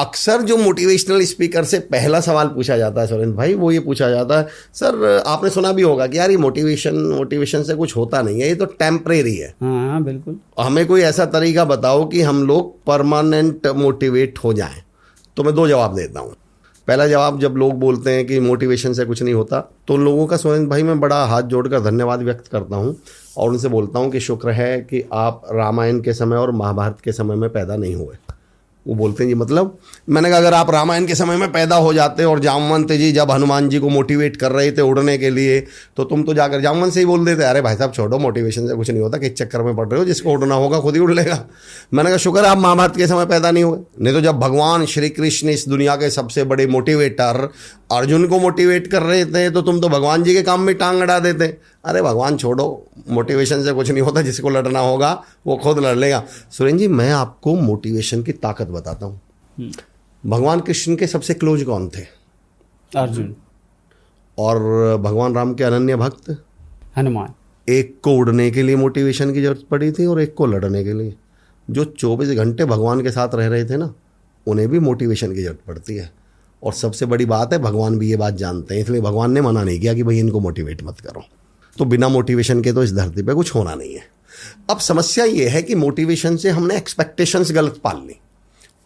अक्सर जो motivational speaker से पहला सवाल पूछा जाता है सुरेंद्र भाई, वो ये पूछा जाता है, सर आपने सुना भी होगा कि यार ये मोटिवेशन से कुछ होता नहीं है, ये तो टेम्परेरी है। हाँ बिल्कुल। हमें कोई ऐसा तरीका बताओ कि हम लोग परमानेंट मोटिवेट हो जाएं। तो मैं 2 जवाब देता हूँ। पहला जवाब, जब लोग बोलते हैं कि मोटिवेशन से कुछ नहीं होता, तो उन लोगों का सुरेंद्र भाई मैं बड़ा हाथ जोड़कर धन्यवाद व्यक्त करता हूँ और उनसे बोलता हूँ कि शुक्र है कि आप रामायण के समय और महाभारत के समय में पैदा नहीं हुए। वो बोलते हैं जी मतलब, मैंने कहा अगर आप रामायण के समय में पैदा हो जाते और जामवंत जी जब हनुमान जी को मोटिवेट कर रहे थे उड़ने के लिए, तो तुम तो जाकर जामवंत से ही बोल देते, अरे भाई साहब छोड़ो, मोटिवेशन से कुछ नहीं होता, किस चक्कर में पड़ रहे हो, जिसको उड़ना होगा खुद ही उड़ लेगा। मैंने कहा शुक्र आप महाभारत के समय पैदा नहीं हुए, नहीं तो जब भगवान श्री कृष्ण इस दुनिया के सबसे बड़े मोटिवेटर अर्जुन को मोटिवेट कर रहे थे, तो तुम तो भगवान जी के काम में टांग अड़ा देते। अरे भगवान छोड़ो, मोटिवेशन से कुछ नहीं होता, जिसको लड़ना होगा वो खुद लड़ लेगा। सुरेंद्र जी मैं आपको मोटिवेशन की ताकत बताता हूँ। भगवान कृष्ण के सबसे क्लोज कौन थे? अर्जुन। और भगवान राम के अनन्य भक्त हनुमान। एक को उड़ने के लिए मोटिवेशन की जरूरत पड़ी थी और एक को लड़ने के लिए। जो 24 घंटे भगवान के साथ रह रहे थे ना, उन्हें भी मोटिवेशन की जरूरत पड़ती है। और सबसे बड़ी बात है, भगवान भी ये बात जानते हैं, इसलिए भगवान ने मना नहीं किया कि भाई इनको मोटिवेट मत करो। तो बिना मोटिवेशन के तो इस धरती पे कुछ होना नहीं है। अब समस्या ये है कि मोटिवेशन से हमने एक्सपेक्टेशंस गलत पाल ली,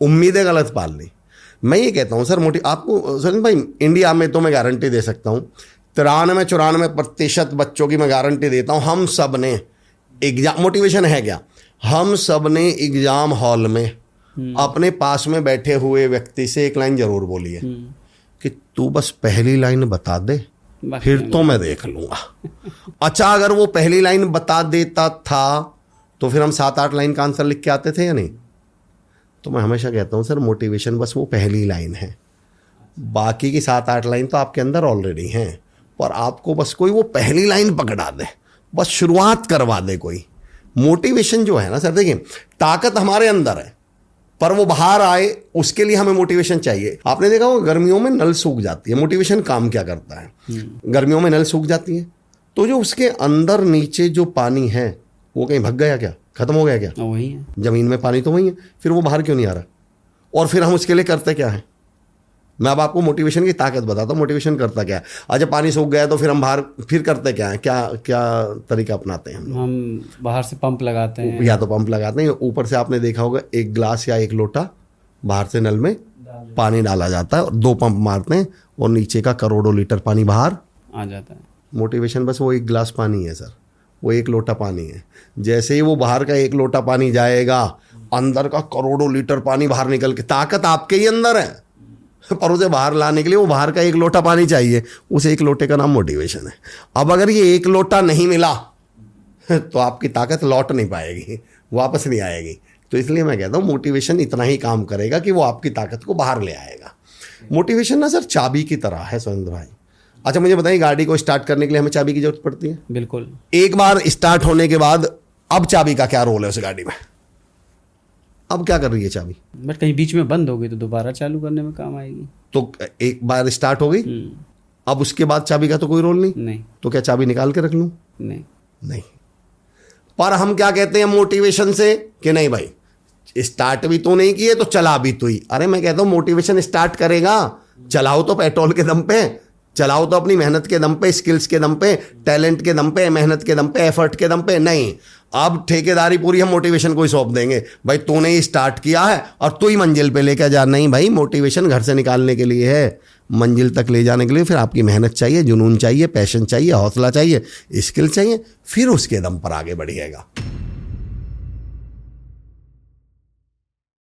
उम्मीदें गलत पाल ली। मैं ये कहता हूँ सर, आपको सुरेंद्र भाई इंडिया में तो मैं गारंटी दे सकता हूँ 93-94% बच्चों की मैं गारंटी देता हूँ, हम सब ने एग्जाम, मोटिवेशन है क्या, हम सब ने एग्जाम हॉल में अपने पास में बैठे हुए व्यक्ति से एक लाइन जरूर बोली है कि तू बस पहली लाइन बता दे फिर तो मैं देख लूंगा। अच्छा, अगर वो पहली लाइन बता देता था तो फिर हम 7-8 लाइन का आंसर लिख के आते थे या नहीं? तो मैं हमेशा कहता हूं सर, मोटिवेशन बस वो पहली लाइन है, बाकी की 7-8 लाइन तो आपके अंदर ऑलरेडी हैं, पर आपको बस कोई वो पहली लाइन पकड़ा दे, बस शुरुआत करवा दे कोई। मोटिवेशन जो है ना सर, देखिए ताकत हमारे अंदर है, पर वो बाहर आए उसके लिए हमें मोटिवेशन चाहिए। आपने देखा होगा गर्मियों में नल सूख जाती है, मोटिवेशन काम क्या करता है, गर्मियों में नल सूख जाती है तो जो उसके अंदर नीचे जो पानी है वो कहीं भग गया क्या, खत्म हो गया क्या? वही है, जमीन में पानी तो वही है, फिर वो बाहर क्यों नहीं आ रहा? और फिर हम उसके लिए करते क्या है? मैं अब आपको मोटिवेशन की ताकत बताता हूँ, मोटिवेशन करता क्या है। अच्छा, पानी सूख गया तो फिर हम बाहर फिर करते क्या है, क्या तरीका अपनाते हैं हम बाहर से पंप लगाते हैं, या तो पंप लगाते हैं, ऊपर से आपने देखा होगा एक गिलास या एक लोटा बाहर से नल में पानी डाला जाता है और 2 पंप मारते हैं और नीचे का करोड़ों लीटर पानी बाहर आ जाता है। मोटिवेशन बस वो एक गिलास पानी है सर, वो एक लोटा पानी है। जैसे ही वो बाहर का एक लोटा पानी जाएगा, अंदर का करोड़ों लीटर पानी बाहर निकल के, ताकत आपके ही अंदर है, पर उसे बाहर लाने के लिए वो बाहर का एक लोटा पानी चाहिए। उस एक लोटे का नाम मोटिवेशन है। अब अगर ये एक लोटा नहीं मिला तो आपकी ताकत लौट नहीं पाएगी, वापस नहीं आएगी। तो इसलिए मैं कहता हूँ मोटिवेशन इतना ही काम करेगा कि वो आपकी ताकत को बाहर ले आएगा। मोटिवेशन ना सर चाबी की तरह है सुरेंद्र भाई। अच्छा मुझे बताइए, गाड़ी को स्टार्ट करने के लिए हमें चाबी की जरूरत पड़ती है? बिल्कुल। एक बार स्टार्ट होने के बाद अब चाबी का क्या रोल है उस गाड़ी में? अब क्या कर रही है चाबी? बट कहीं बीच में बंद हो गई तो दोबारा चालू करने में काम आएगी। तो एक बार स्टार्ट हो गई, अब उसके बाद चाबी का तो कोई रोल नहीं। तो क्या चाबी निकाल के रख लूं? नहीं। पर हम क्या कहते हैं मोटिवेशन से कि नहीं भाई, स्टार्ट भी तो नहीं किए तो चला भी तो ही। अरे मैं कहता हूं मोटिवेशन स्टार्ट करेगा, चलाओ तो पेट्रोल के दम पे, चलाओ तो अपनी मेहनत के दम पे, स्किल्स के दम पे, टैलेंट के दम पे, मेहनत के दम पे, एफर्ट के दम पे नहीं। अब ठेकेदारी पूरी हम मोटिवेशन को ही सौंप देंगे, भाई तूने ही स्टार्ट किया है और तू ही मंजिल पे लेकर जा। नहीं भाई, मोटिवेशन घर से निकालने के लिए है, मंजिल तक ले जाने के लिए फिर आपकी मेहनत चाहिए, जुनून चाहिए, पैशन चाहिए, हौसला चाहिए, स्किल चाहिए, फिर उसके दम पर आगे बढ़िएगा।